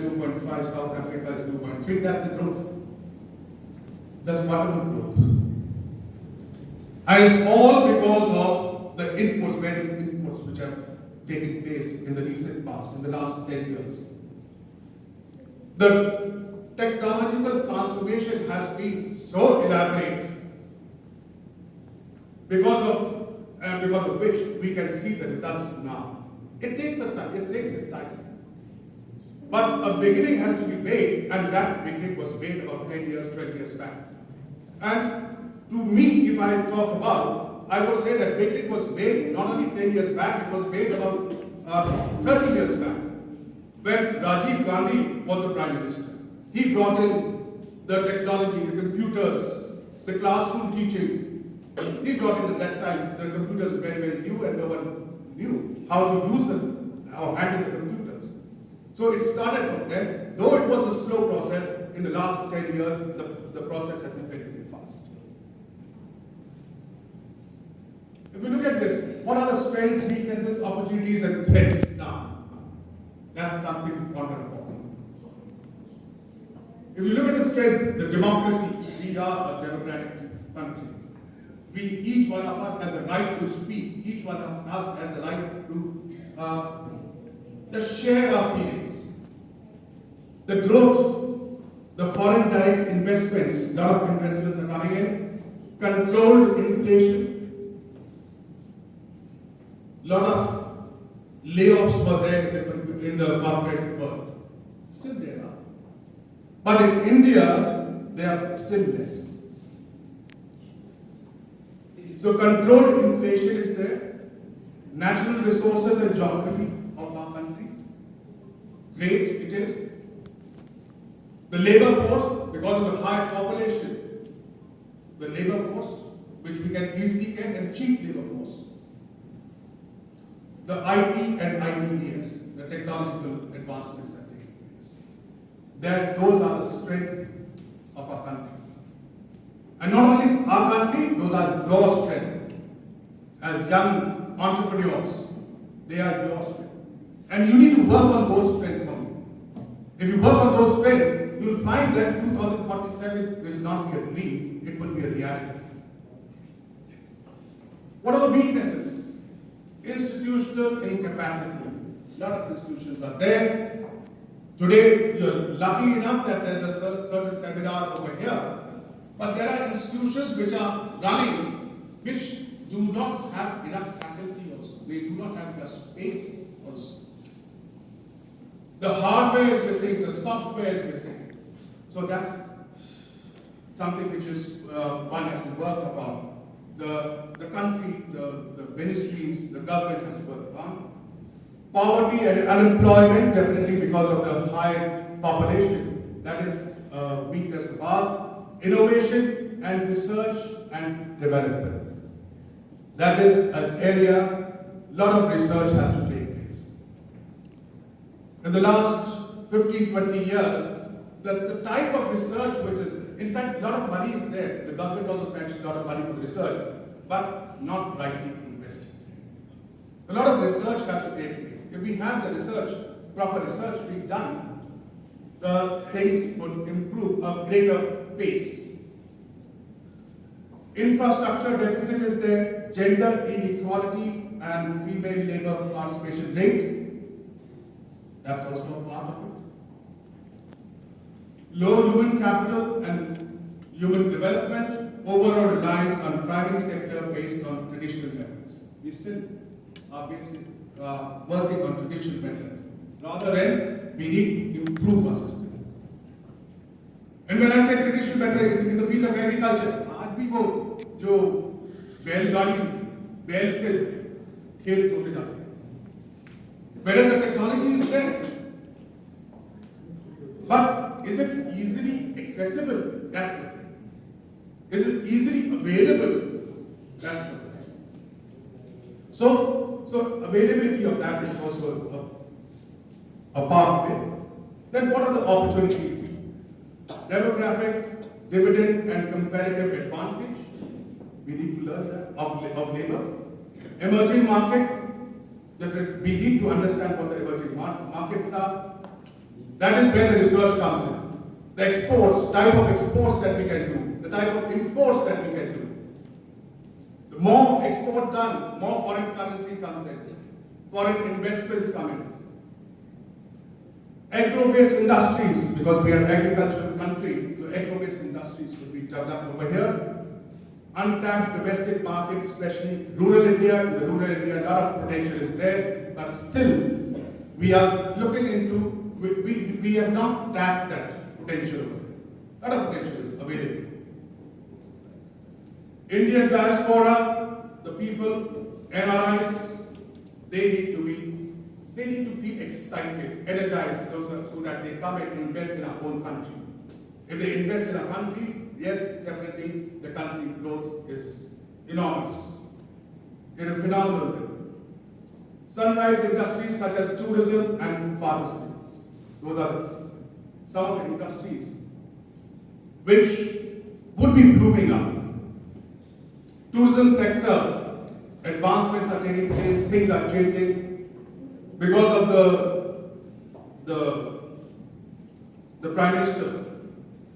2.5, South Africa is 2.3. That's the growth. That's wonderful growth. And it's all because of the inputs, various inputs which have taken place in the recent past, in the last 10 years. The technological transformation has been so elaborate because of which we can see the results now. It takes some time. It takes some time. But a beginning has to be made, and that beginning was made about 10 years, 12 years back. And to me, if I talk about, I would say that beginning was made not only 10 years back, it was made about 30 years back, when Rajiv Gandhi was the Prime Minister. He brought in the technology, the computers, the classroom teaching. He brought in at that time, the computers were very, very new, and no one knew how to use them, how to handle the computers. So it started from then. Though it was a slow process, in the last 10 years, the process has been very, very fast. If we look at this, what are the strengths, weaknesses, opportunities, and threats now? That's something to ponder upon. If you look at the strength, the democracy, we are a democratic country. Each one of us has the right to speak. Each one of us has the right to share our feelings. The growth, the foreign direct investments, a lot of investments are coming in. Controlled inflation. A lot of layoffs were there in the corporate world. Still there are. But in India, they are still less. So controlled inflation is there. Natural resources and geography of our country. Great it is. The labor force, because of the high population, the labor force, which we can easily get, and cheap labor force. The IT and ITES, the technological advancements that take place. Those are the strength of our country. And not only our country, those are your strength. As young entrepreneurs, they are your strength. And you need to work on those strengths only. If you work on those strengths, you will find that 2047 will not be a dream, it will be a reality. What are the weaknesses? Institutional incapacity. A lot of institutions are there. Today, you're lucky enough that there's a certain seminar over here. But there are institutions which are running, which do not have enough faculty also. They do not have enough space also. The hardware is missing, the software is missing. So that's something which is one has to work upon. The country, the ministries, the government has to work upon. Poverty and unemployment, definitely because of the high population. That is a weakness of ours. Innovation and research and development. That is an area, a lot of research has to take place. In the last 15-20 years, the type of research which is, in fact, a lot of money is there. The government also sanctions a lot of money for the research, but not rightly invested. A lot of research has to take place. If we have the research, proper research being done, the things would improve a greater pace. Infrastructure deficit is there, gender inequality and female labor participation rate. That's also a part of it. Low human capital and human development, overall reliance on private sector based on traditional methods. We still are working on traditional methods. Rather than we need to improve our system. And when I say traditional method in the field of agriculture, आज भी वो जो बैलगाड़ी बैल से खेत धोते जाते हैं. Whether the technology is there, but is it easily accessible? That's the thing. Is it easily available? That's the thing. So availability of that is also a part of it. Then what are the opportunities? Demographic, dividend and comparative advantage. We need to learn that of labor. Emerging market. We need to understand what the emerging markets are. That is where the research comes in. The exports, type of exports that we can do, the type of imports that we can do. The more export done, more foreign currency comes in, foreign investments come in. Agro-based industries, because we are an agricultural country, the agro-based industries should be developed over here. Untapped domestic market, especially rural India. In the rural India, a lot of potential is there, but still, we are looking into, we have not tapped that potential over there. A lot of potential is available. Indian diaspora, the people, NRIs, they need to feel excited, energized, so that they come and invest in our own country. If they invest in our country, yes, definitely the country growth is enormous. It is phenomenal. Sunrise industries such as tourism and pharmaceuticals. Those are some of the industries which would be blooming up. Tourism sector, advancements are taking place, things are changing because of the Prime Minister.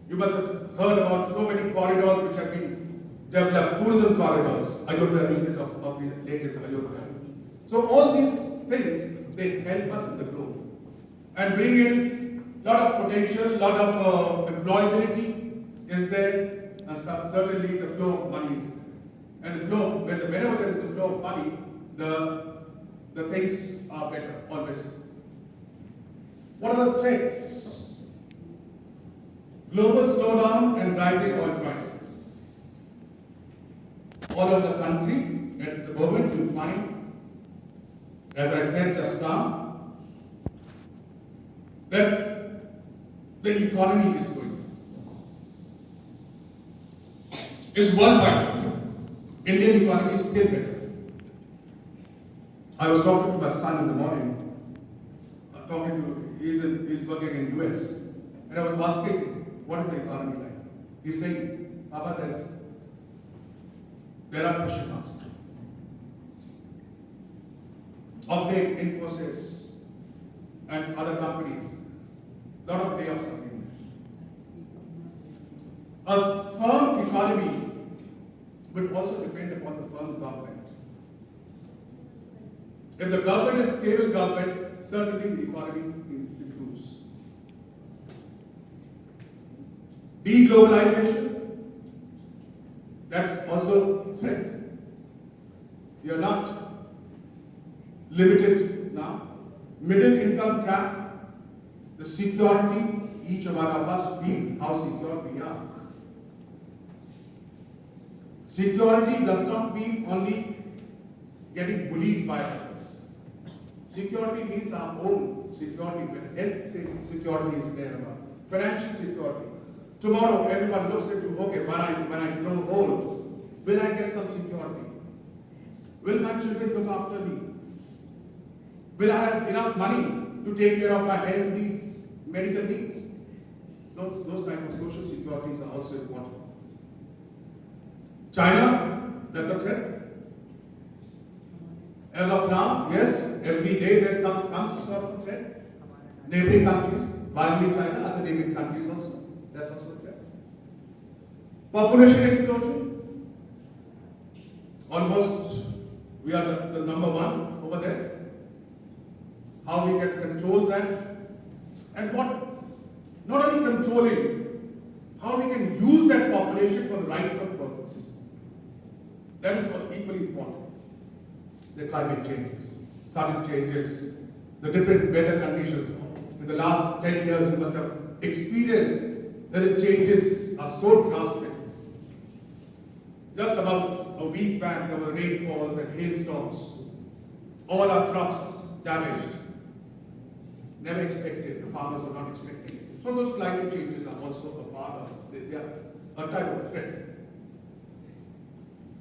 You must have heard about so many corridors which have been developed, tourism corridors, Ayodhya, visit of the latest Ayodhya. So all these things, they help us in the growth and bring in a lot of potential, a lot of employability is there, and certainly the flow of money is there. And the flow, whenever there is a flow of money, the things are better, always. What are the threats? Global slowdown and rising oil prices. All over the country, at the moment, you find, as I said just now, that the economy is going. It's worldwide. Indian economy is still better. I was talking to my son in the morning, he's working in US, and I was asking him, what is the economy like? He's saying, Papa, there are question marks. Of late, Infosys and other companies, a lot of layoffs are being made. A firm economy will also depend upon the firm government. If the government is stable government, certainly the economy improves. Deglobalization, that's also a threat. We are not limited now. Middle income trap, the security, each one of us feel how secure we are. Security does not mean only getting bullied by others. Security means our own security, when health security is there, financial security. Tomorrow everyone looks into, okay, when I grow old, will I get some security? Will my children look after me? Will I have enough money to take care of my health needs, medical needs? Those type of social securities are also important. China, that's a threat. As of now, yes, every day there's some sort of threat. Neighboring countries, while in China, other neighboring countries also, that's also a threat. Population explosion. Almost, we are the number one over there. How we can control that, and what, not only controlling, how we can use that population for the rightful purpose. That is what equally important. The climate changes, sudden changes, the different weather conditions. In the last 10 years, you must have experienced that the changes are so drastic. Just about a week back, there were rainfalls and hailstorms. All our crops damaged. Never expected, the farmers were not expecting it. So those climate changes are also a part of, they are a type of threat.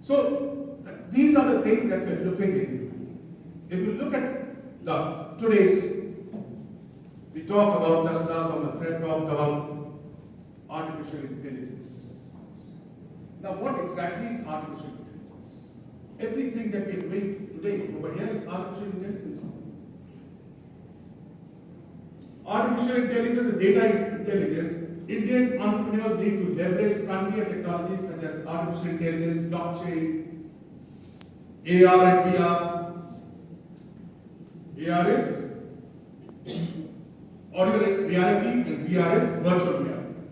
So these are the things that we're looking at. If you look at today's, we talk about just now, someone said, talked about artificial intelligence. Now what exactly is artificial intelligence? Everything that we're doing today over here is artificial intelligence. artificial intelligence and data intelligence, Indian entrepreneurs need to leverage frontier technologies such as artificial intelligence, blockchain, AR and VR. AR is audio reality and VR is virtual reality.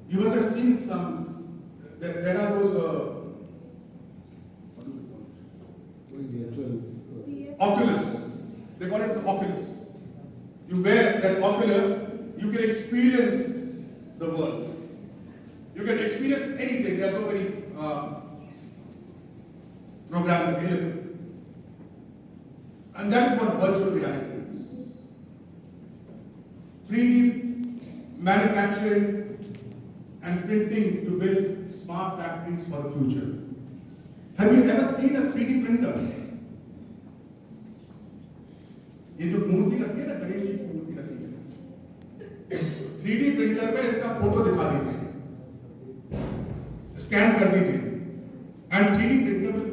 You must have seen some, there are those, what do we call it? Oculus. They call it the Oculus. You wear that Oculus, you can experience the world. You can experience anything. There are so many programs available. And that is what virtual reality is. 3D manufacturing and printing to build smart factories for the future. Have you ever seen a 3D printer? ये जो मूर्ति रखी है ना, गणेश जी की मूर्ति रखी है, 3D printer में इसका फोटो दिखा दीजिए, स्कैन कर दीजिए, and 3D printer will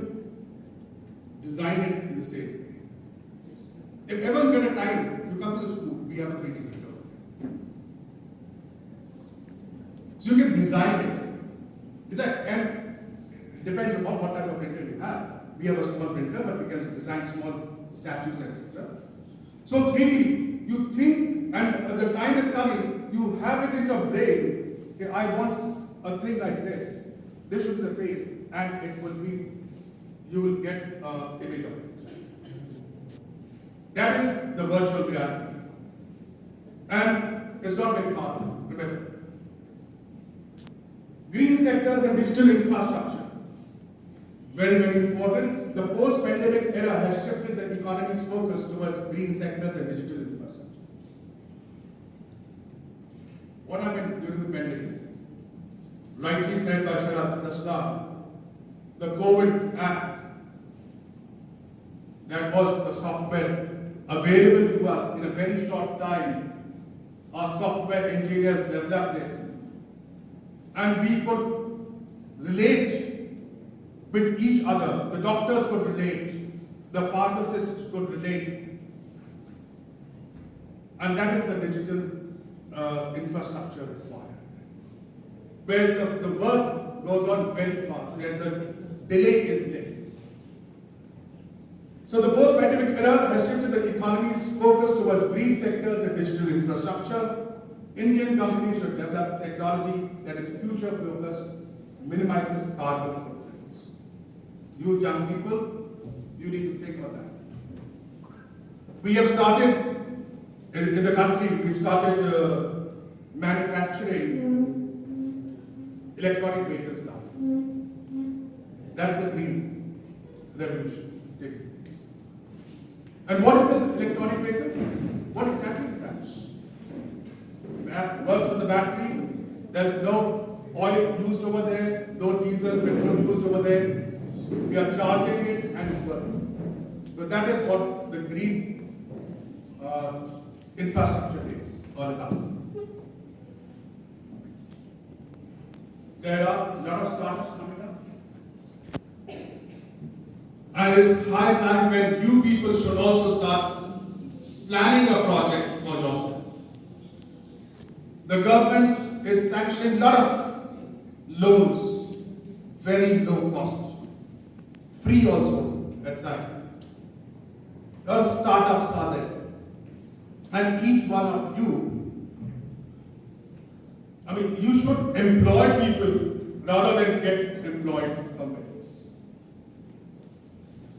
design it in the same way. If ever you get a time, you come to the school, we have a 3D printer. So you can design it. And it depends upon what type of printer you have. We have a small printer, but we can design small statues, etc. So 3D, you think, and the time is coming, you have it in your brain, okay, I want a thing like this. This should be the face, and it will be, you will get an image of it. That is the virtual reality. And it's not very far, remember. Green sectors and digital infrastructure. Very, very important. The post-pandemic era has shifted the economy's focus towards green sectors and digital infrastructure. What happened during the pandemic? Rightly said by Sharad Krishna, the COVID app, that was the software available to us in a very short time. Our software engineers developed it. And we could relate with each other. The doctors could relate. The pharmacists could relate. And that is the digital infrastructure required. Whereas the work goes on very fast. There's a delay is less. So the post-pandemic era has shifted the economy's focus towards green sectors and digital infrastructure. Indian companies should develop technology that is future-focused, minimizes carbon footprints. You young people, you need to think on that. We have started, in the country, we've started manufacturing electronic vehicles now. That's the green revolution taking place. And what is this electronic vehicle? What exactly is that? Works on the battery, there's no oil used over there, no diesel, petrol used over there. We are charging it and it's working. So that is what the green infrastructure is all about. There are a lot of startups coming up. And it's high time when you people should also start planning a project for yourself. The government is sanctioning a lot of loans, very low cost, free also at time. The startups are there. And each one of you, you should employ people rather than get employed somewhere else.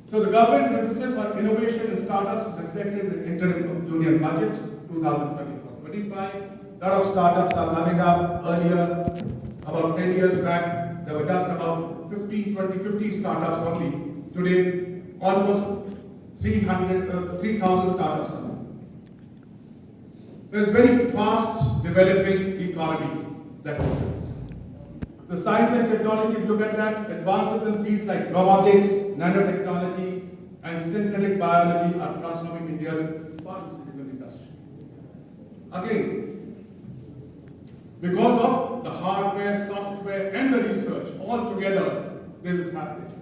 So the government's emphasis on innovation and startups is reflected in the interim union budget 2024-25. A lot of startups are coming up. Earlier, about 10 years back, there were just about 50 startups only. Today, almost 3,000 startups are there. There's very fast developing economy. The science and technology, if you look at that, advances in fields like robotics, nanotechnology, and synthetic biology are transforming India's pharmaceutical industry. Again, because of the hardware, software, and the research, all together, this is happening.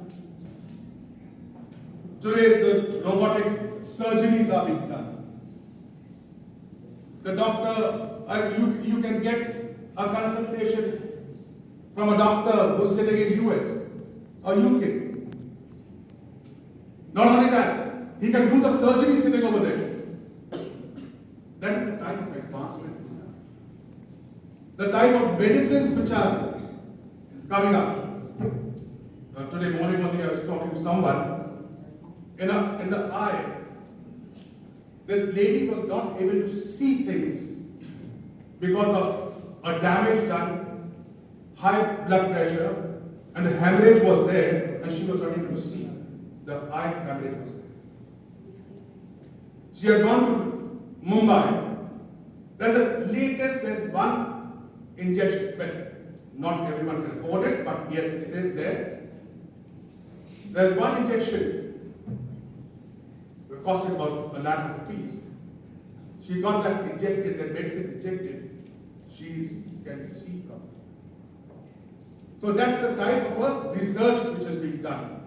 Today, the robotic surgeries are being done. The doctor, you can get a consultation from a doctor who's sitting in US or UK. Not only that, he can do the surgery sitting over there. That is the type of advancement we have. The type of medicines which are coming up. Today morning only I was talking to someone in the eye. This lady was not able to see things because of a damage done, high blood pressure, and the hemorrhage was there, and she was not able to see. The eye hemorrhage was there. She had gone to Mumbai. There's one injection. Well, not everyone can afford it, but yes, it is there. There's one injection. It costed about a lakh rupees. She got that injected, that medicine injected. She can see from it. So that's the type of a research which has been done.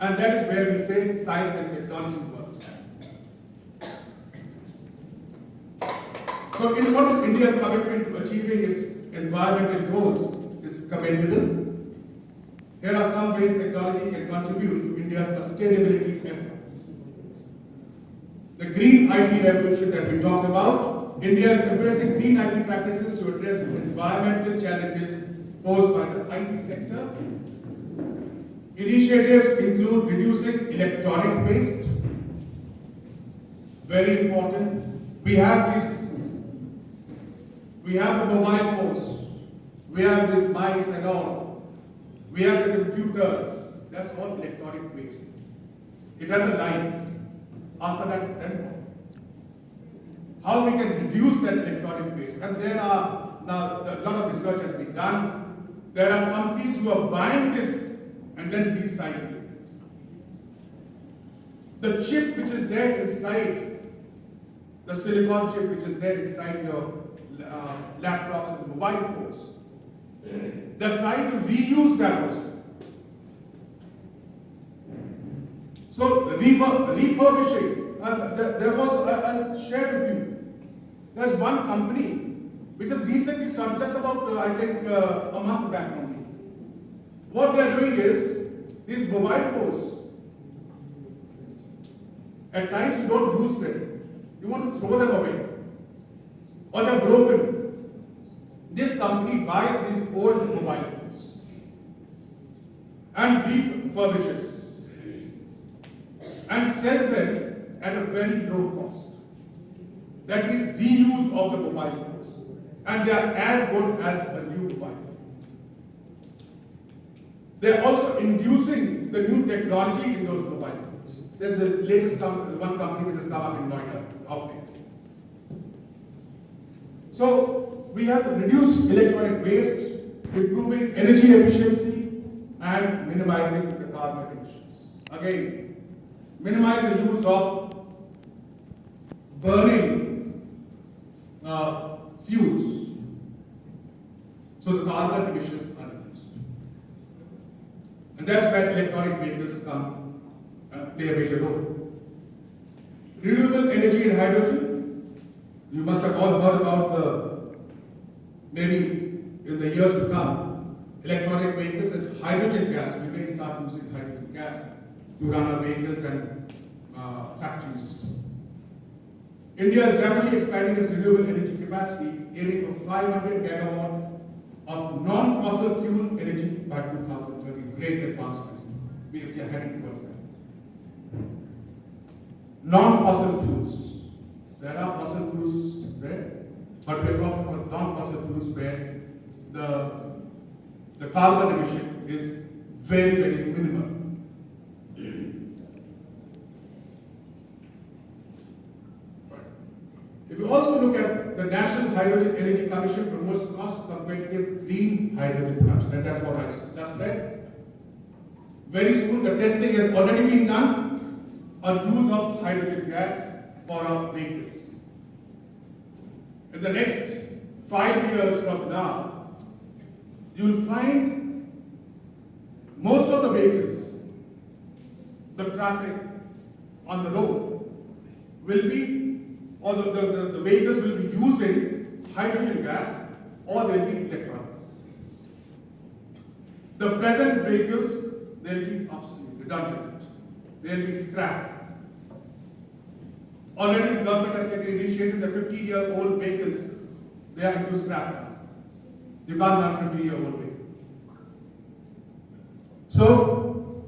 And that is where we say science and technology works. So what is India's commitment to achieving its environmental goals is commendable. Here are some ways technology can contribute to India's sustainability efforts. The green IT revolution that we talked about, India is embracing green IT practices to address environmental challenges posed by the IT sector. Initiatives include reducing electronic waste. Very important. We have the mobile phones. We have these mice and all. We have the computers. That's all electronic waste. It has a life. After that, then what? How we can reduce that electronic waste? And there are now a lot of research has been done. There are companies who are buying this and then recycling it. The chip which is there inside, the silicon chip which is there inside your laptops and mobile phones, they're trying to reuse that also. So refurbishing, there was, I'll share with you, there's one company which has recently started, just about I think a month back only. What they're doing is, these mobile phones, at times you don't use them, you want to throw them away, or they're broken. This company buys these old mobile phones and refurbishes and sells them at a very low cost. That is reuse of the mobile phones, and they are as good as a new mobile phone. They are also inducing the new technology in those mobile phones. There's the latest one company which has come up in Noida, of it. So we have to reduce electronic waste, improving energy efficiency, and minimizing the carbon emissions. Again, minimize the use of burning fuels, so the carbon emissions are reduced. And that's where electronic vehicles come play a major role. Renewable energy and hydrogen. You must have all heard about maybe in the years to come, electronic vehicles and hydrogen gas. We may start using hydrogen gas to run our vehicles and factories. India is rapidly expanding its renewable energy capacity, aiming for 500 gigawatt of non-fossil fuel energy by 2030. Great advancements. We are heading towards that. Non-fossil fuels. There are fossil fuels there, but we are talking about non-fossil fuels where the carbon emission is very, very minimal. If you also look at the National Hydrogen Energy Commission promotes cost-competitive green hydrogen production, and that's what I just said. Very soon, the testing has already been done on use of hydrogen gas for our vehicles. In the next 5 years from now, you'll find most of the vehicles, the traffic on the road, will be or the vehicles will be using hydrogen gas, or they'll be electronic. The present vehicles, they'll be obsolete, redundant. They'll be scrapped. Already the government has taken initiative that 50-year-old vehicles, they are into scrap now. You can't run 50-year-old vehicle. So,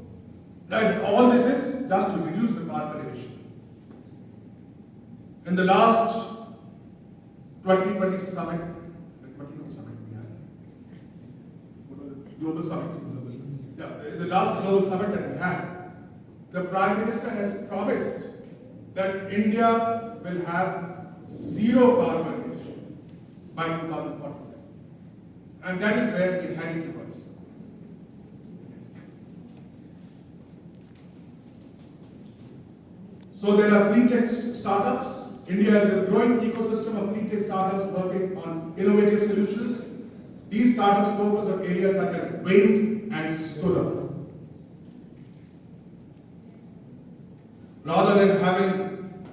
that all this is just to reduce the carbon emission. In the last 2020 summit, global summit. Yeah, the last global summit that we had, the Prime Minister has promised that India will have zero carbon emission by 2047. And that is where we are heading towards. So there are clean tech startups. India has a growing ecosystem of clean tech startups working on innovative solutions. These startups focus on areas such as wind and solar. Rather than having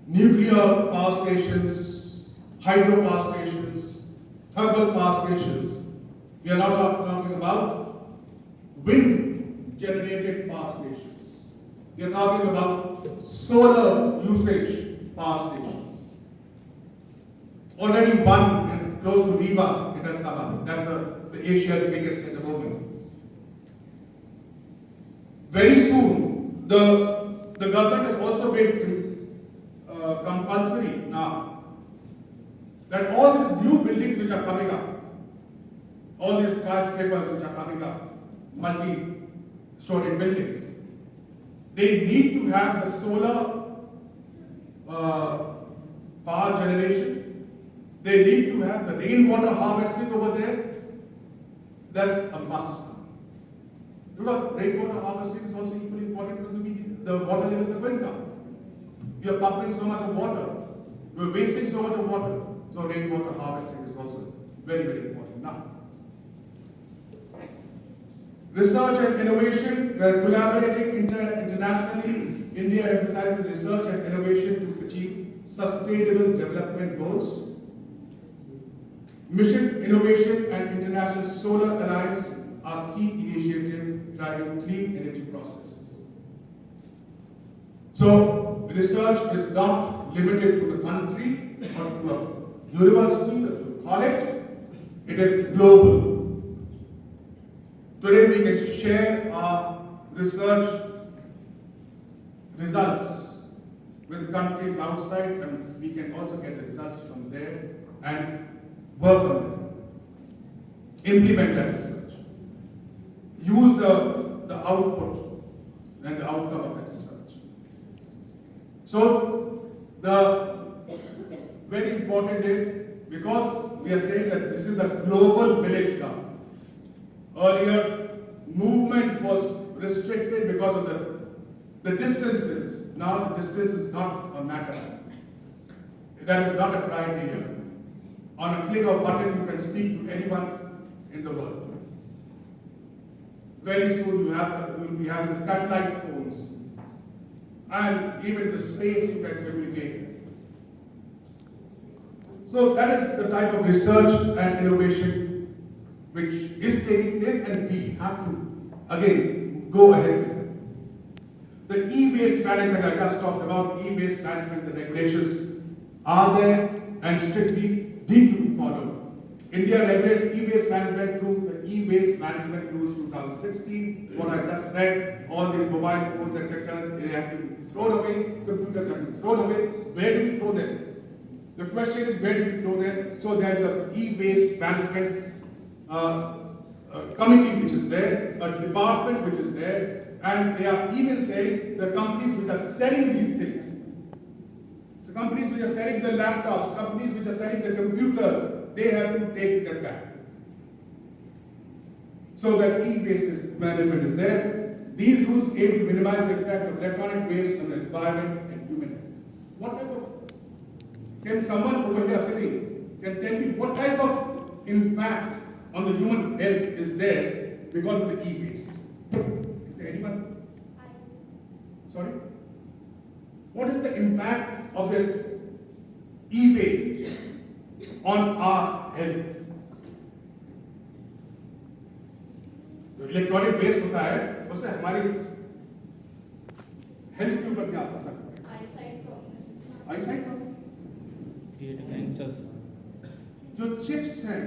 nuclear power stations, hydro power stations, thermal power stations, we are now talking about wind generated power stations. We are talking about solar usage power stations. Already one close to Riva, it has come up. That's the Asia's biggest at the moment. Very soon, the government has also made compulsory now that all these new buildings which are coming up, all these skyscrapers which are coming up, multi-story buildings, they need to have the solar power generation. They need to have the rainwater harvesting over there. That's a must. Because rainwater harvesting is also equally important because the water levels are going down. We are pumping so much of water. We are wasting so much of water. So rainwater harvesting is also very, very important now. Research and innovation, we are collaborating internationally. India emphasizes research and innovation to achieve sustainable development goals. Mission Innovation and International Solar Alliance are key initiatives driving clean energy processes. So, research is not limited to the country or to a university or to a college. It is global. Today we can share our research results with countries outside, and we can also get the results from there and work on them. Implement that research. Use the output and the outcome of that research. So, the very important is, because we are saying that this is a global village now. Earlier, movement was restricted because of the distances. Now the distance is not a matter. That is not a criteria. On a click of a button, you can speak to anyone in the world. Very soon you will be having the satellite phones, and even the space you can communicate. So that is the type of research and innovation which is taking place, and we have to again go ahead with it. The e-waste management, I just talked about e-waste management, the regulations are there and strictly need to be followed. India regulates e-waste management through the e-waste management rules 2016. What I just said, all these mobile phones, etc., they have to be thrown away, computers have to be thrown away. Where do we throw them? The question is, where do we throw them? So there's an e-waste management committee which is there, a department which is there, and they are even saying the companies which are selling these things, so companies which are selling the laptops, companies which are selling the computers, they have to take them back. So that e-waste management is there. These rules aim to minimize the impact of electronic waste on the environment and human health. What type of, can someone over here sitting can tell me what type of impact on the human health is there because of the e-waste? Is there anyone? Sorry? What is the impact of this e-waste on our health. जो electronic waste होता है उससे हमारी health के ऊपर क्या असर पड़ेगा? आईसाइट प्रॉब्लम, जो चिप्स हैं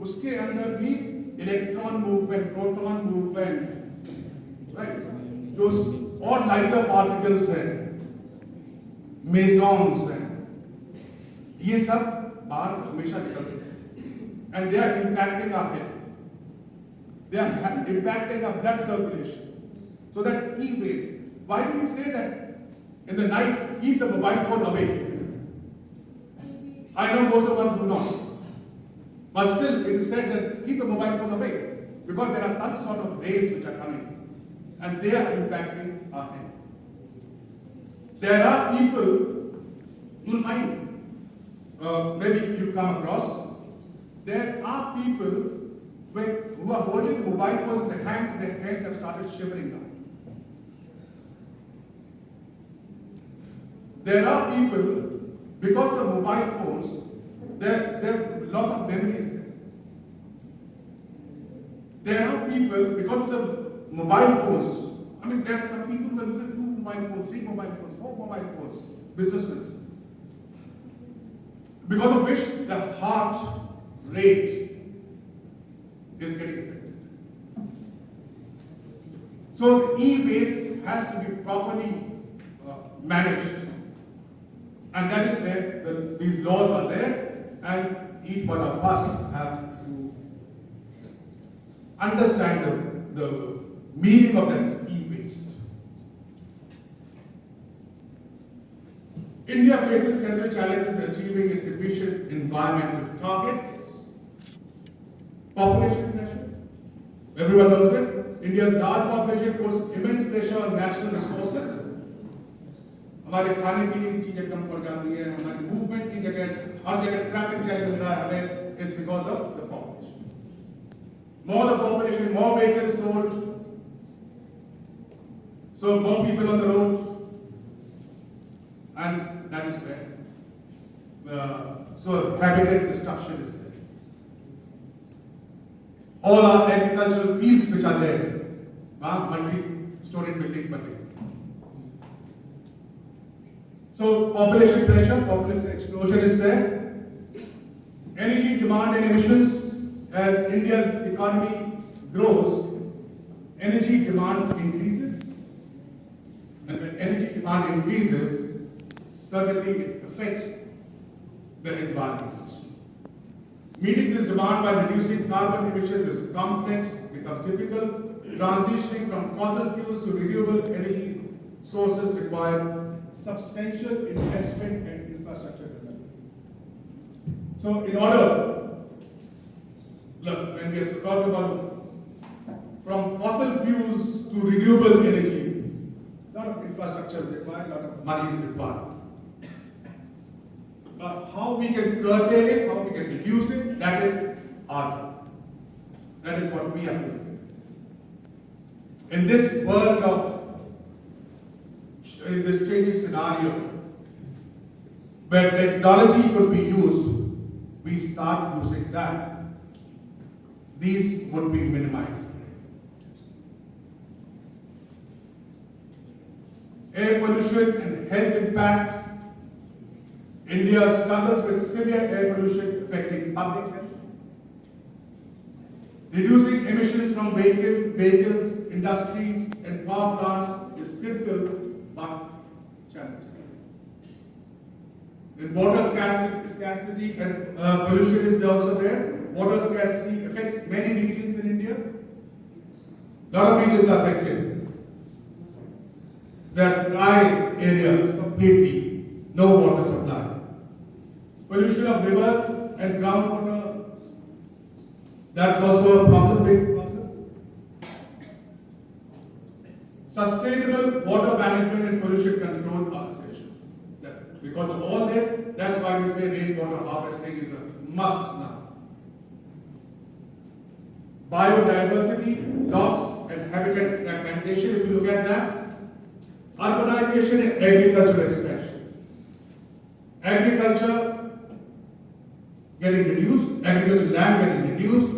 उसके अंदर भी electron movement, proton movement, right, जो और लाइटर पार्टिकल्स हैं, मेसॉन्स हैं, ये सब बाहर हमेशा निकलते हैं and they are impacting our health. They are impacting our blood circulation. So that e-waste. Why do we say that in the night keep the mobile phone away? I know most of us do not. But still it is said that keep the mobile phone away because there are some sort of rays which are coming and they are impacting our health. There are people, you'll find, maybe you come across, there are people who are holding the mobile phones in their hands have started shivering now. There are people, because of the mobile phones, their loss of memory is there. There are people, because of the mobile phones, I mean, there are some people who are using 2 mobile phones, 3 mobile phones, 4 mobile phones, businessmen. Because of which the heart rate is getting affected. So the e-waste has to be properly managed, and that is where these laws are there, and each one of us have to understand the meaning of this e-waste. India faces several challenges in achieving its ambitious environmental targets. Population pressure. Everyone knows it. India's large population puts immense pressure on natural resources. हमारे खाने पीने की चीजें कम पड़ जाती हैं, हमारी movement की जगह हर जगह ट्रैफिक जैम मिल रहा है हमें, is because of the population. More the population, more vehicles sold, so more people on the road, and that is where so habitat destruction is there. All our agricultural fields which are there, multi-story buildings बनते हैं. So population pressure, population explosion is there. Energy demand and emissions. As India's economy grows, energy demand increases, and when energy demand increases, certainly it affects the environment. Meeting this demand by reducing carbon emissions is complex, becomes difficult. Transitioning from fossil fuels to renewable energy sources require substantial investment and infrastructure development. So in order, look, when we are talking about from fossil fuels to renewable energy, a lot of infrastructure is required, a lot of money is required. How we can curtail it, how we can reduce it, that is our job. That is what we have to do. In this world of, in this changing scenario, where technology could be used, we start using that, these would be minimized. Air pollution and health impact. India struggles with severe air pollution affecting public health. Reducing emissions from vehicles, industries, and power plants is critical but challenging. And water scarcity and pollution is also there. Water scarcity affects many regions in India. A lot of regions are affected. There are dry areas completely, no water supply. Pollution of rivers and groundwater, that's also a problem, big problem. Sustainable water management and pollution control are essential. Because of all this, that's why we say rainwater harvesting is a must now. Biodiversity loss and habitat fragmentation, if you look at that. Urbanization and agricultural expansion. agriculture getting reduced, agricultural land getting reduced,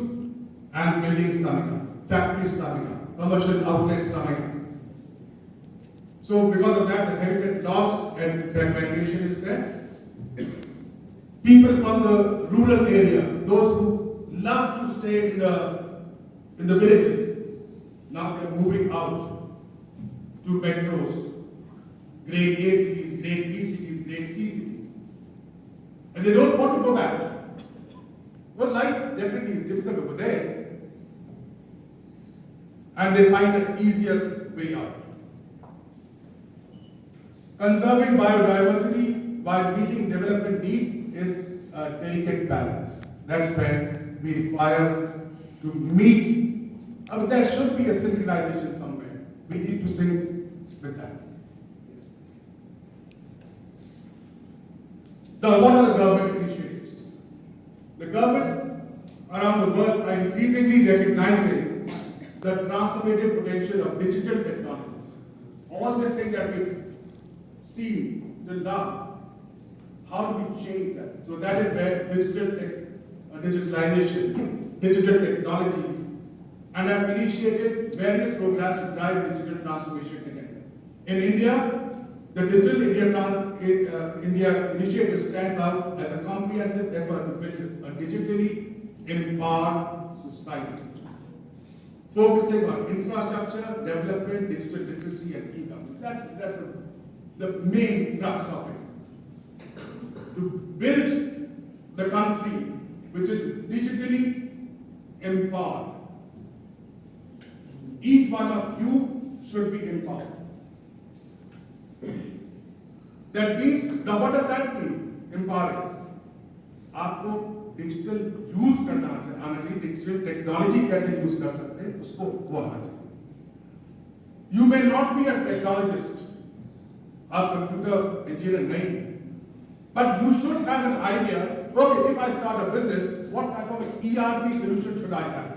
and buildings coming up, factories coming up, commercial outlets coming up. So because of that, the habitat loss and fragmentation is there. People from the rural area, those who love to stay in the villages, now they're moving out to metros, grade A cities, grade B cities, grade C cities. And they don't want to go back. Well, life definitely is difficult over there. And they find the easiest way out. Conserving biodiversity while meeting development needs is a delicate balance. That's where we require to meet. I mean, there should be a synchronization somewhere. We need to sync with that. Now, what are the government initiatives? The governments around the world are increasingly recognizing the transformative potential of digital technologies. All this thing that we've seen till now, how do we change that? So that is where digitalization, digital technologies, and have initiated various programs to drive digital transformation agendas. In India, the Digital India initiative stands out as a comprehensive effort to build a digitally empowered society, focusing on infrastructure, development, digital literacy, and e-governance. That's the main crux of it. To build the country which is digitally empowered. Each one of you should be empowered. That means, now what does that mean? Empowering. आपको digital use करना आना चाहिए, digital technology कैसे use कर सकते हैं उसको वो आना चाहिए. You may not be a technologist, आप कंप्यूटर इंजीनियर नहीं, but you should have an idea. Okay, if I start a business, what type of ERP solution should I have?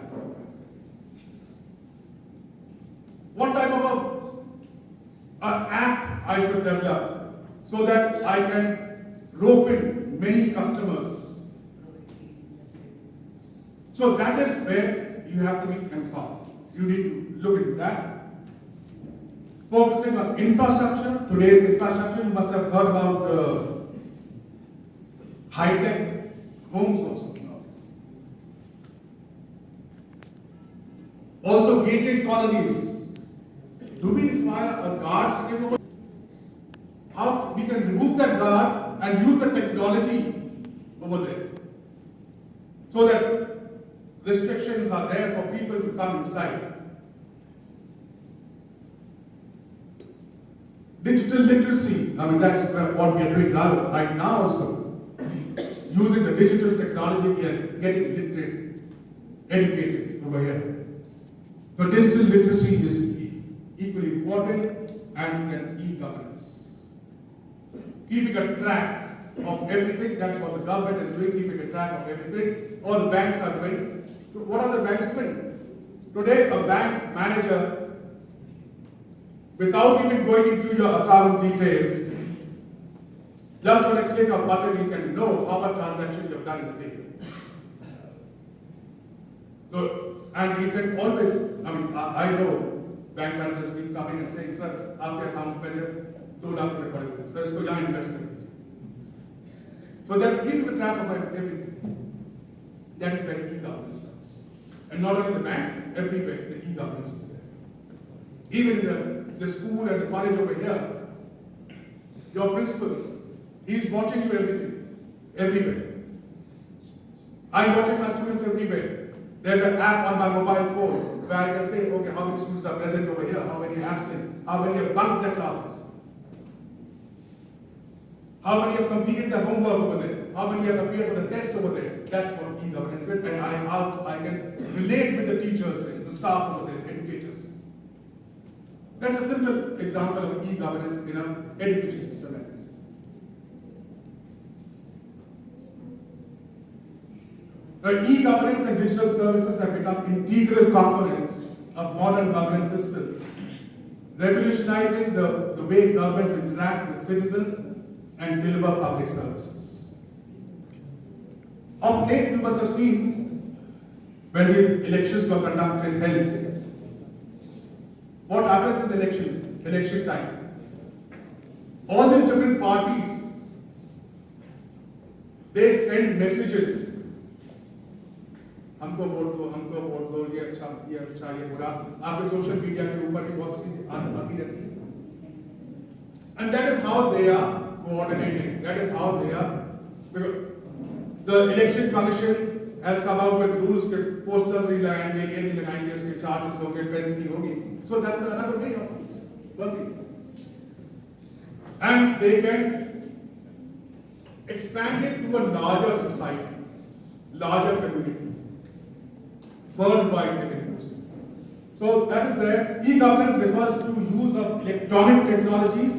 What type of an app I should develop so that I can rope in many customers? So that is where you have to be empowered. You need to look into that. Focusing on infrastructure, today's infrastructure, you must have heard about the high-tech homes also. Also gated colonies. Do we require a guard sitting over? How we can remove that guard and use the technology over there, so that restrictions are there for people to come inside. Digital literacy, I mean that's what we are doing right now also. Using the digital technology, we are getting literate, educated over here. So digital literacy is equally important, and e-governance. Keeping a track of everything, that's what the government is doing, keeping a track of everything. All the banks are doing. So what are the banks doing? Today, a bank manager, without even going into your account details, just on a click of a button, you can know how much transaction you have done in the day. So, and you can always, I know bank managers keep coming and saying, sir, आपके account में 2 लाख रुपए पड़े हुए हैं, sir इसको यहाँ invest कर दीजिए. So that keep the track of everything. That is where e-governance comes. And not only the banks, everywhere the e-governance is there. Even in the school and the college over here, your principal, he is watching you everywhere. I'm watching my students everywhere. There's an app on my mobile phone where I can say, okay, how many students are present over here, how many are absent, how many have bunked their classes, how many have completed their homework over there, how many have appeared for the test over there. That's what e-governance is, and I can relate with the teachers, the staff over there, educators. That's a simple example of e-governance in an education system like this. E-governance and digital services have become integral components of modern governance systems, revolutionizing the way governments interact with citizens, and deliver public services. Of late, you must have seen when these elections were conducted, held. What happens in the election time? All these different parties, they send messages. हमको vote दो, ये अच्छा, ये बुरा. आपके social media के ऊपर भी बहुत सी आती रहती है. And that is how they are coordinating. That is how they are. Because the election commission has come out with rules that posters नहीं लगाएंगे, ये नहीं लगाएंगे, उसके charges होंगे, penalty होगी. So that's another way of working. And they can expand it to a larger society, larger community, worldwide they can use it. So that is there. E-governance refers to use of electronic technologies,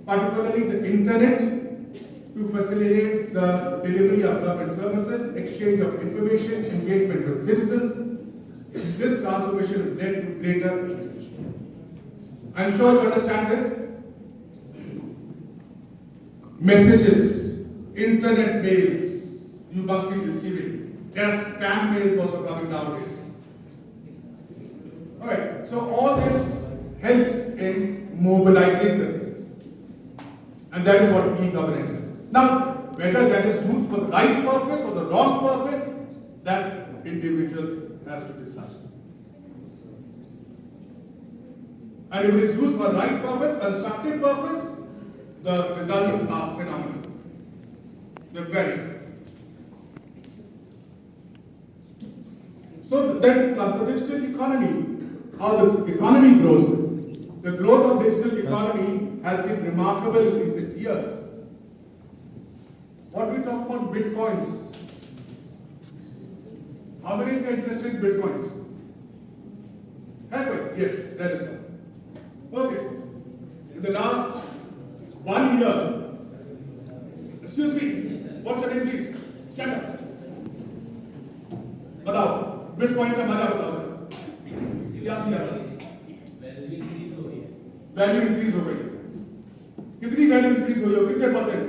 particularly the internet, to facilitate the delivery of government services, exchange of information, engagement with citizens. This transformation has led to greater efficiency. I am sure you understand this. Messages, internet mails, you must be receiving. There are spam mails also coming nowadays. Alright, so all this helps in mobilizing the things. And that is what e-governance is. Now, whether that is used for the right purpose or the wrong purpose, that individual has to decide. And if it is used for the right purpose, constructive purpose, the results are phenomenal. They're very good. So then comes the digital economy, how the economy grows. The growth of digital economy has been remarkable in recent years. What we talk about bitcoins. How many are interested in bitcoins? Yes, that is one. Okay. In the last 1 year, excuse me, what's your name please? Stand up. बताओ bitcoin का मजा बताओ क्या किया value increase हो गई कितनी value increase हुई हो कितने परसेंट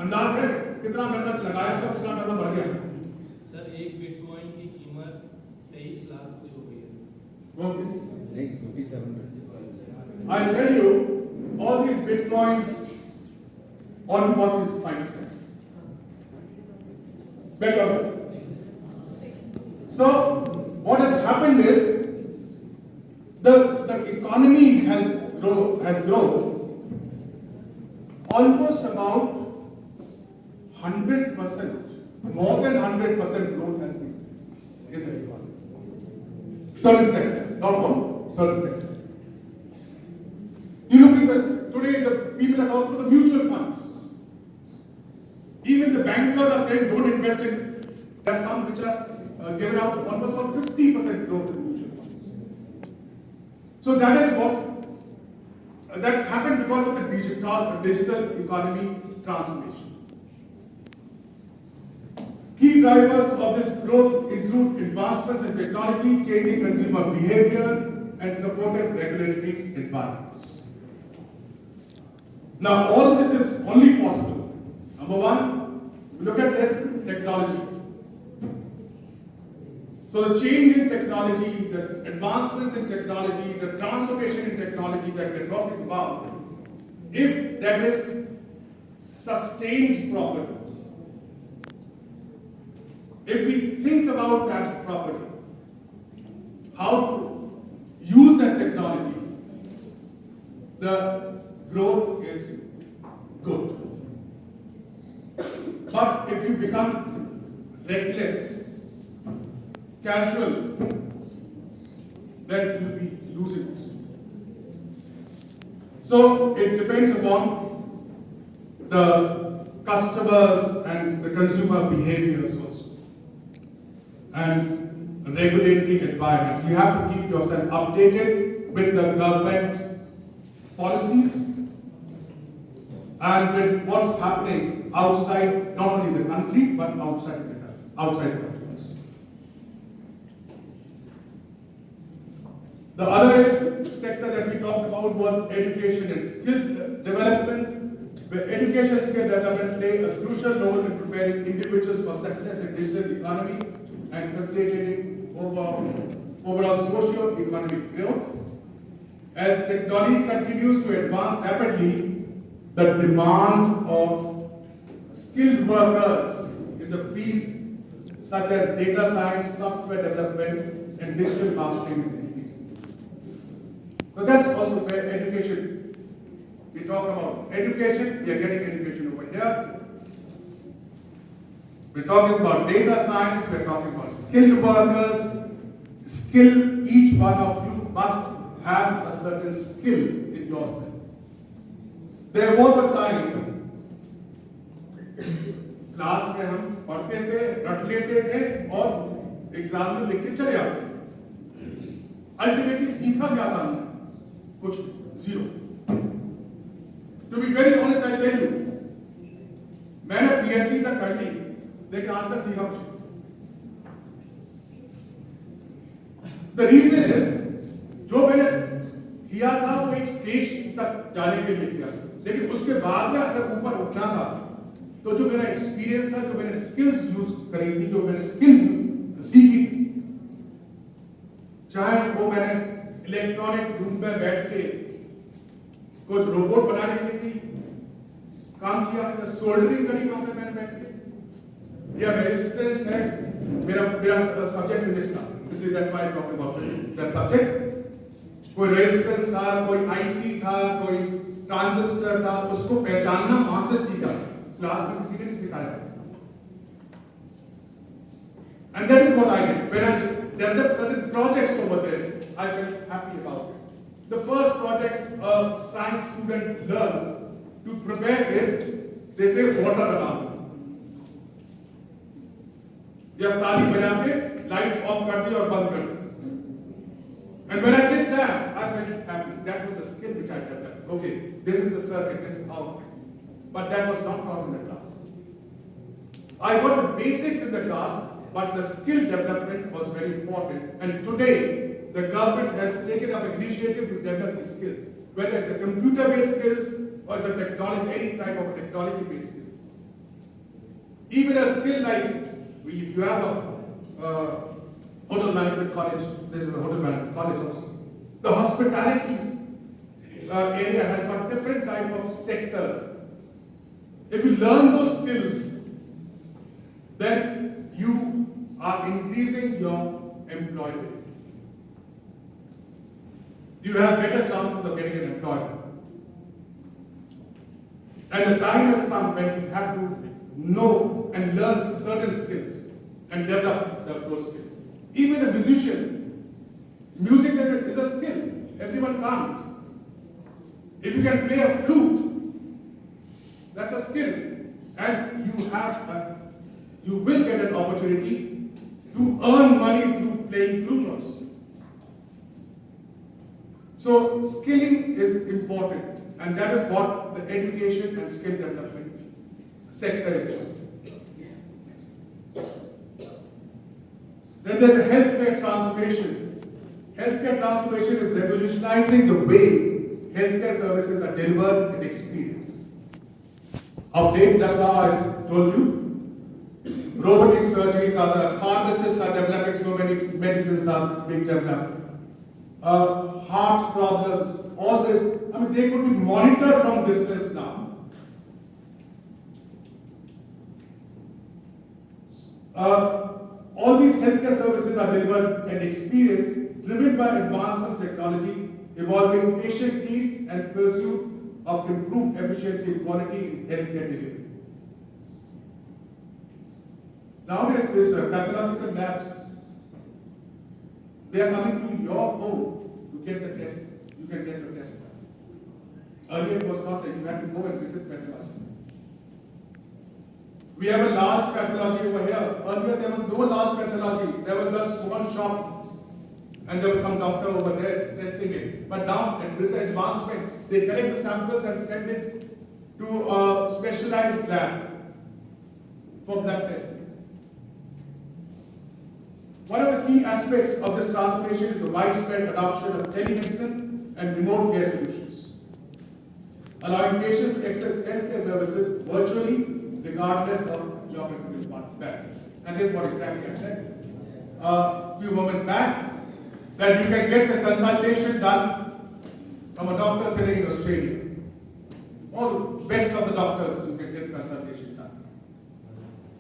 अंदाज है कितना पैसा लगाया था उतना पैसा बढ़ गया सर एक बिटकॉइन की कीमत 23 लाख कुछ हो गई है ओके नहीं 5700 I tell you all these bitcoins all possible science better. So what has happened is the economy has grown almost about 100%, more than 100% growth has been in the economy. Certain sectors, not all, certain sectors. You look at today the people are talking about the mutual funds. Even the bankers are saying don't invest in, there are some which are given out almost about 50% growth in mutual funds. So that is what, that's happened because of the digital economy transformation. Key drivers of this growth include advancements in technology, changing consumer behaviors, and supportive regulatory environments. Now all this is only possible. Number one, look at this technology. So the change in technology, the advancements in technology, the transformation in technology that we're talking about, if that is sustained properly, if we think about that properly, how to use that technology, the growth is good. But if you become reckless, casual, then you will be losing it. So it depends upon the customers and the consumer behaviors also. And regulatory environment. You have to keep yourself updated with the government policies and with what's happening outside, not only the country, but outside the country also. The other is sector that we talked about was education and skill development. Where education and skill development play a crucial role in preparing individuals for success in digital economy and facilitating overall socio-economic growth. As technology continues to advance rapidly, the demand of skilled workers in the field such as data science, software development, and digital marketing is increasing. So that's also where education. We talk about education, we are getting education over here. We're talking about data science, we're talking about skilled workers. Skill, each one of you must have a certain skill in yourself. There was a time class में हम पढ़ते थे, रट लेते थे और exam में लिख के चले आते थे। अल्टीमेटली सीखा क्या था हमने? कुछ zero. To be very honest, I tell you, मैंने PhD तक कर ली, लेकिन आज तक सीखा कुछ। The reason is, जो मैंने किया था वो एक स्टेज तक जाने के लिए किया, लेकिन उसके बाद में अगर ऊपर उठना था, तो जो मेरा एक्सपीरियंस था, जो मैंने स्किल्स यूज करी थी, जो मैंने स्किल सीखी थी, चाहे वो मैंने इलेक्ट्रॉनिक रूम में बैठ के कुछ रोबोट बनाने के लिए काम किया, या सोल्डरिंग करी वहां पे मैंने बैठ के, या रेजिस्टेंस है, मेरा सब्जेक्ट फिजिक्स था, इसलिए that's why I talk about that subject. कोई रेजिस्टेंस था, कोई आईसी था, कोई ट्रांजिस्टर था, उसको पहचानना वहां से सीखा, क्लास में किसी ने नहीं सिखाया। And that is what I did. When I developed certain projects over there, I felt happy about it. The first project a science student learns to prepare is, they say water alarm. या ताली बजा के lights off कर दी और बंद कर दी। And when I did that, I felt happy. That was the skill which I developed. Okay, this is the circuit, this is how. But that was not taught in the class. I got the basics in the class, but the skill development was very important. And today, the government has taken up an initiative to develop these skills, whether it's a computer-based skills or it's a technology, any type of technology-based skills. Even a skill like, you have a hotel management college, this is a hotel management college also. The hospitality area has got different type of sectors. If you learn those skills, then you are increasing your employment. You have better chances of getting an employment. And the time has come when we have to know and learn certain skills and develop those skills. Even a musician, music is a skill. Everyone can't. If you can play a flute, that's a skill. And you will get an opportunity to earn money through playing flute also. So skilling is important, and that is what the education and skill development sector is doing. Then there's a healthcare transformation. Healthcare transformation is revolutionizing the way healthcare services are delivered and experienced. Update, just now I told you, robotic surgeries are the pharmacists are developing so many medicines are being developed. Heart problems, all this, I mean, they could be monitored from distance now. All these healthcare services are delivered and experienced, driven by advancements in technology, evolving patient needs and pursuit of improved efficiency and quality in healthcare delivery. Nowadays, these pathological labs, they are coming to your home to get the test. You can get the test. Earlier it was not that you had to go and visit pathology. We have a large pathology over here. Earlier there was no large pathology. There was a small shop and there was some doctor over there testing it. But now, with the advancement, they collect the samples and send it to a specialized lab for blood testing. One of the key aspects of this transformation is the widespread adoption of telemedicine and remote care solutions, allowing patients to access healthcare services virtually regardless of geographical barriers. And this is what exactly I said a few moments back, that you can get the consultation done from a doctor sitting in Australia. All the best of the doctors, you can get consultations done.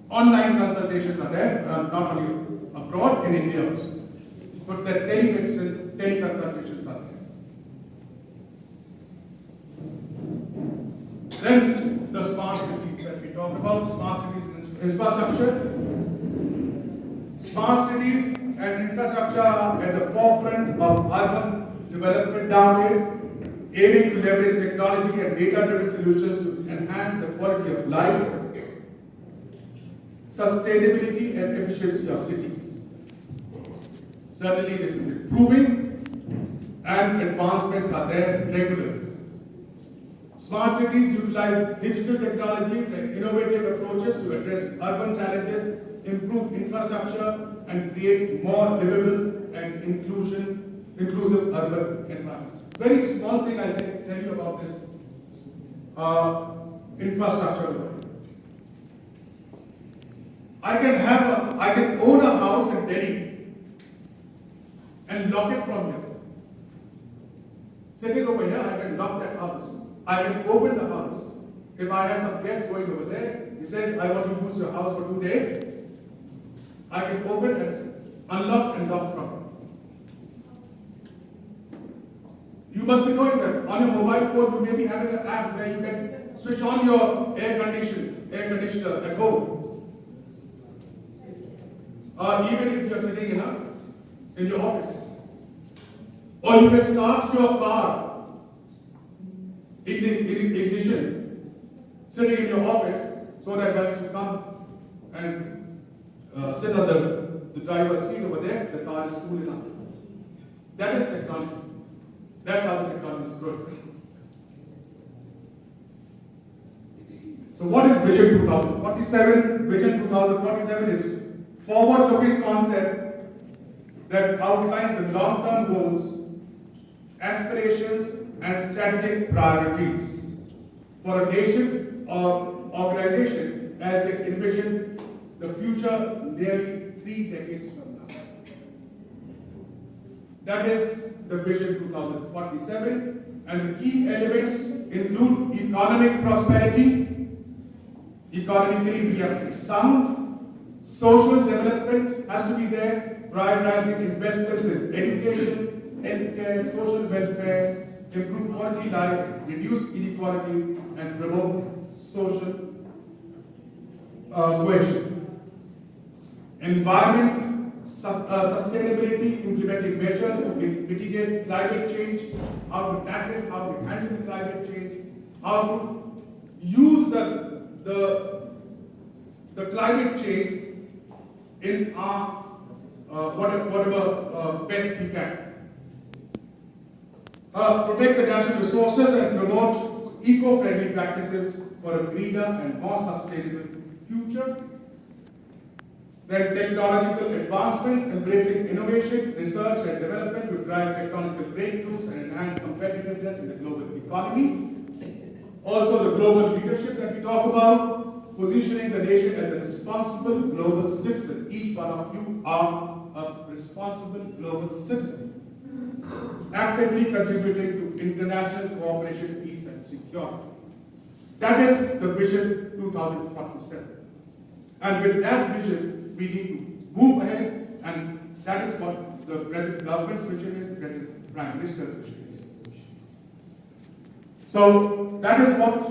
Online consultations are there, not only abroad, in India also. But the telemedicine, teleconsultations are there. Then the smart cities that we talk about, smart cities infrastructure. Smart cities and infrastructure are at the forefront of urban development nowadays, aiming to leverage technology and data-driven solutions to enhance the quality of life, sustainability and efficiency of cities. Certainly this is improving and advancements are there regularly. Smart cities utilize digital technologies and innovative approaches to address urban challenges, improve infrastructure and create more livable and inclusive urban environment. Very small thing I'll tell you about this infrastructure. I can own a house in Delhi and lock it from here. Sitting over here, I can lock that house. I can open the house. If I have some guest going over there, he says, I want to use your house for 2 days, I can open and unlock and lock from it. You must be knowing that on your mobile phone, you may be having an app where you can switch on your air conditioner at home. Or even if you are sitting in your office. Or you can start your car ignition sitting in your office so that once you come and sit on the driver's seat over there, the car is cool enough. That is technology. That's how the technology is growing. So what is Vision 2047? Vision 2047 is forward-looking concept that outlines the long-term goals, aspirations, and strategic priorities for a nation or organization as they envision the future nearly 3 decades from now. That is the Vision 2047, and the key elements include economic prosperity. Economically, we have to be sound. Social development has to be there, prioritizing investments in education, healthcare, social welfare, improve quality life, reduce inequalities, and promote social cohesion. Environment sustainability, implementing measures to mitigate climate change, how to tackle, how to handle climate change, how to use the climate change in our whatever best we can. Protect the natural resources and promote eco-friendly practices for a greener and more sustainable future. Then technological advancements, embracing innovation, research and development to drive technological breakthroughs and enhance competitiveness in the global economy. Also the global leadership that we talk about, positioning the nation as a responsible global citizen. Each one of you are a responsible global citizen, actively contributing to international cooperation, peace and security. That is the Vision 2047. And with that vision, we need to move ahead, and that is what the present government's vision is, the present Prime Minister's vision is. So that is what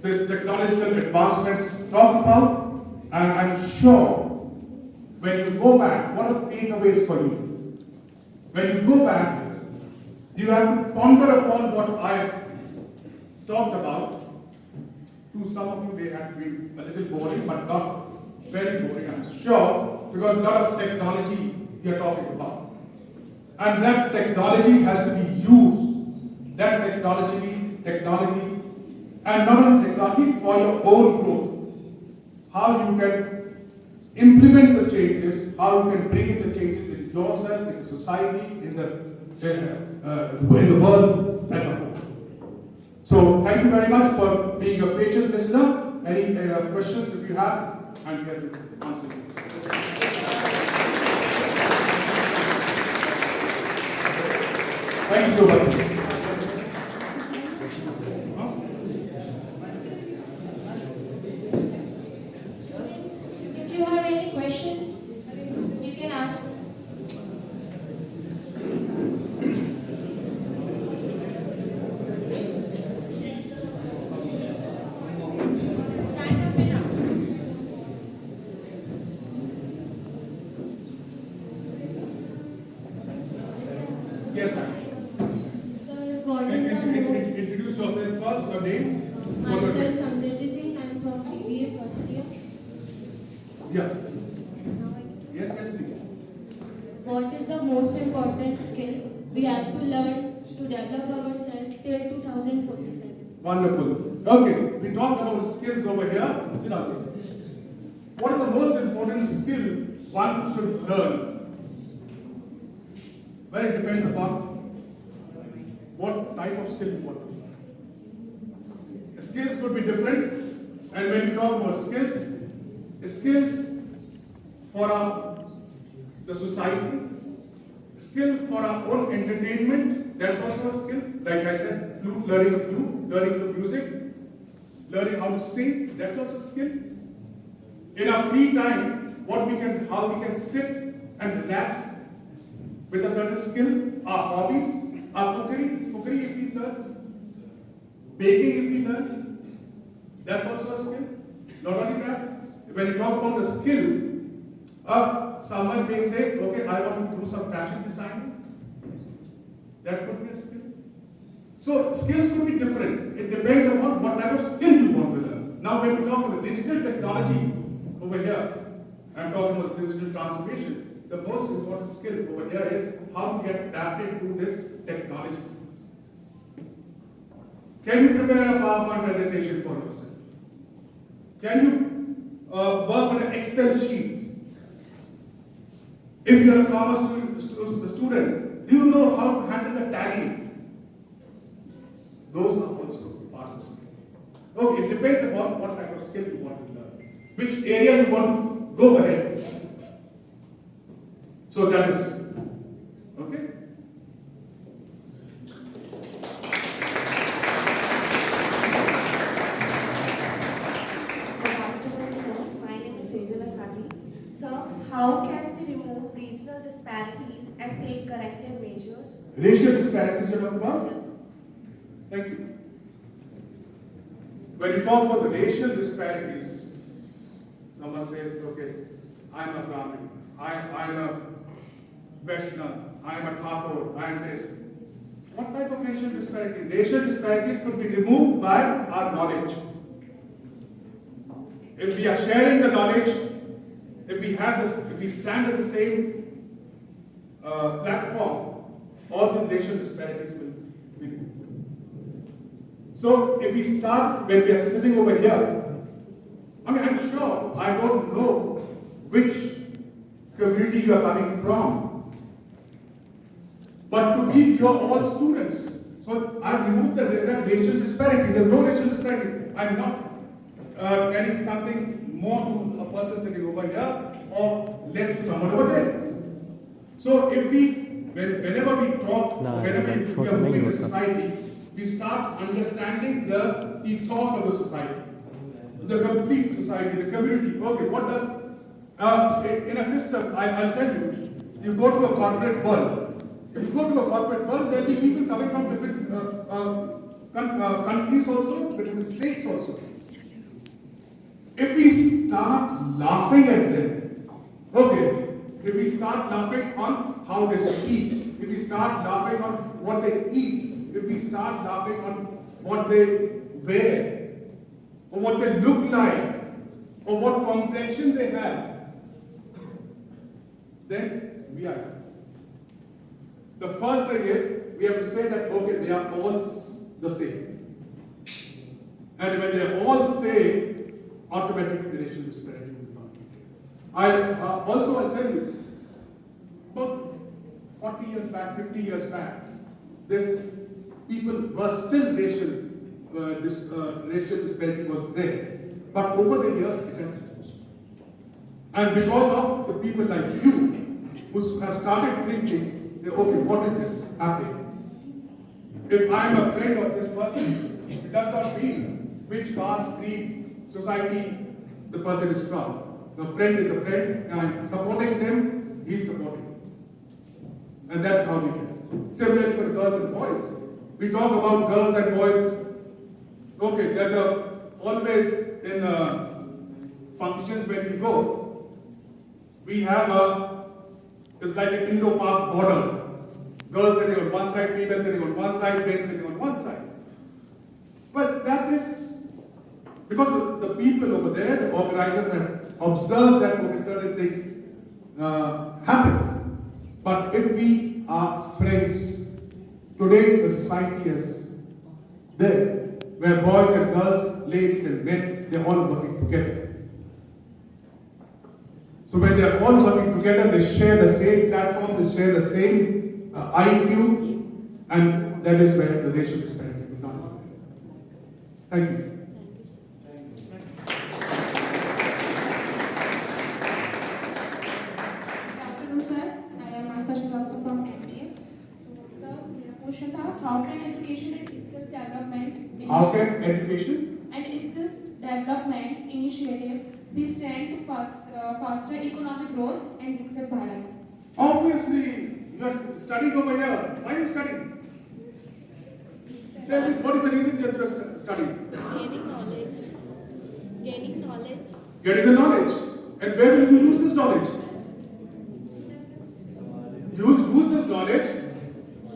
this technological advancements talk about, and I'm sure when you go back, what are the takeaways for you? When you go back, you have to ponder upon what I have talked about. To some of you, they have been a little boring, but not very boring, I'm sure, because a lot of technology we are talking about. And that technology has to be used. That technology, and not only technology, for your own growth. How you can implement the changes, how you can bring in the changes in yourself, in the society, in the in the world as a whole. So thank you very much for being a patient listener. Any questions if you have, I'm here to answer them. Thank you so much. Students, if you have any questions, you can ask. Stand up and ask. Yes, ma'am. Sir, what is the most... Introduce yourself first, your name. Myself, Samriddhi Singh, I am from BBA first year. Yeah. Now I- Yes, please. What is the most important skill we have to learn to develop ourselves till 2047? Wonderful. Okay, we talked about skills over here. Sit down, please. What is the most important skill one should learn? Well, it depends upon what type of skill you want to learn. Skills could be different, and when we talk about skills for the society, skill for our own entertainment, that's also a skill. Like I said, learning a flute, learning some music, learning how to sing, that's also a skill. In our free time, how we can sit and relax with a certain skill, our hobbies, our cookery if we learn, baking if we learn, that's also a skill. Not only that, when you talk about the skill, someone may say, okay, I want to do some fashion designing. That could be a skill. So skills could be different. It depends upon what type of skill you want to learn. Now when we talk about the digital technology over here, I'm talking about digital transformation. The most important skill over here is how to get adapted to this technology. Can you prepare a PowerPoint presentation for yourself? Can you work on an Excel sheet? If you are a commerce student, do you know how to handle the tally? Those are also part of the skill. Okay, it depends upon what type of skill you want to learn, which area you want to go ahead. So that is okay. Good afternoon, sir. My name is Sejala Sati. Sir, how can we remove regional disparities and take corrective measures? Racial disparities you're talking about? Thank you. When you talk about the racial disparities, someone says, okay, I'm a Brahmin, I'm a Vaishnav, I'm a Thakur, I'm this. What type of racial disparity? Racial disparities could be removed by our knowledge. If we are sharing the knowledge, if we stand at the same platform, all these racial disparities will be removed. So if we start when we are sitting over here, I'm sure I don't know which community you are coming from. But to me, you are all students. So I've removed the racial disparity. There's no racial disparity. I'm not telling something more to a person sitting over here or less to someone over there. So if whenever we talk, whenever we are moving the society, we start understanding the ethos of the society, the complete society, the community. Okay, what does, in a system, I'll tell you, you go to a corporate world. If you go to a corporate world, there will be people coming from different countries also, different states also. If we start laughing at them, okay, if we start laughing on how they speak, if we start laughing on what they eat, if we start laughing on what they wear, or what they look like, or what complexion they have, then we are. The first thing is, we have to say that, okay, they are all the same. And when they are all the same, automatically the racial disparity will not be there. I'll tell you, about 40 years back, 50 years back, this people were still racial disparity was there. But over the years, it has reduced. And because of the people like you, who have started thinking, okay, what is this happening? If I am a friend of this person, it does not mean which caste, creed, society the person is from. The friend is a friend, and supporting them, he is supporting them. And that's how we can. Similarly for the girls and boys. We talk about girls and boys. Okay, there's always in functions when we go, we have it's like an Indo-Pak border. Girls sitting on one side, females sitting on one side, men sitting on one side. But that is because the people over there, the organizers have observed that okay, certain things happen. But if we are friends, today the society is there, where boys and girls, ladies and men, they're all working together. So when they're all working together, they share the same platform, they share the same IQ, and that is where the racial disparity will not happen. Thank you. Good afternoon, sir. I am Master Srivastava from MBA. So, sir, मेरा question था, how can education and skills development How can education and skills development initiative be stand to foster economic growth and Viksit Bharat? Obviously, you are studying over here. Why are you studying? Tell me, what is the reason you are studying? Gaining knowledge. Gaining knowledge. Getting the knowledge. And where will you use this knowledge? You will use this knowledge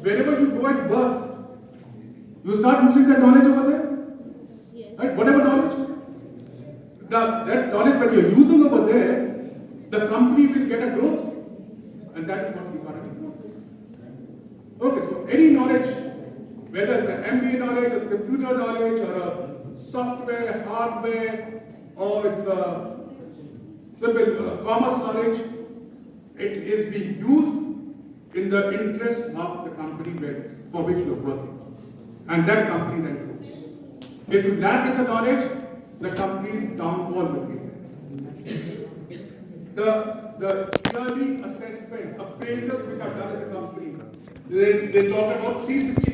wherever you go and work. You start using that knowledge over there. Yes. Right? Whatever knowledge. That knowledge when you are using over there, the company will get a growth. And that is what we got to do. Okay, so any knowledge, whether it's an MBA knowledge, or computer knowledge, or a software, hardware, or it's a simple commerce knowledge, it is being used in the interest of the company for which you are working. And that company then grows. If you lack in the knowledge, the company's downfall will be there. The yearly assessment, appraisals which are done in the company, they talk about 360